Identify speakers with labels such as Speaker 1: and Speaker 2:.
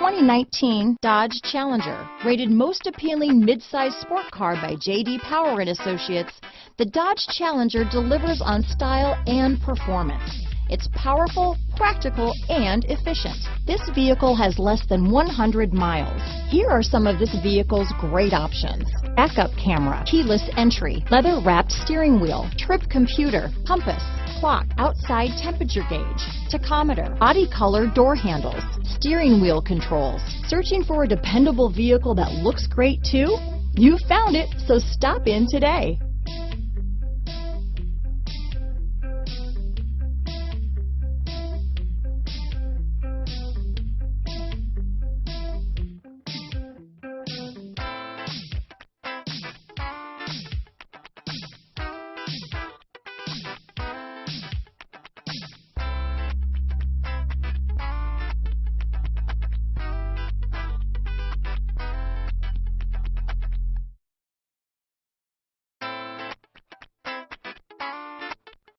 Speaker 1: 2019 Dodge Challenger. Rated most appealing midsize sport car by J.D. Power and Associates, the Dodge Challenger delivers on style and performance. It's powerful, practical, and efficient. This vehicle has less than 100 miles. Here are some of this vehicle's great options: backup camera, keyless entry, leather-wrapped steering wheel, trip computer, compass, clock, outside temperature gauge, tachometer, body color door handles, steering wheel controls. Searching for a dependable vehicle that looks great too? You found it, so stop in today.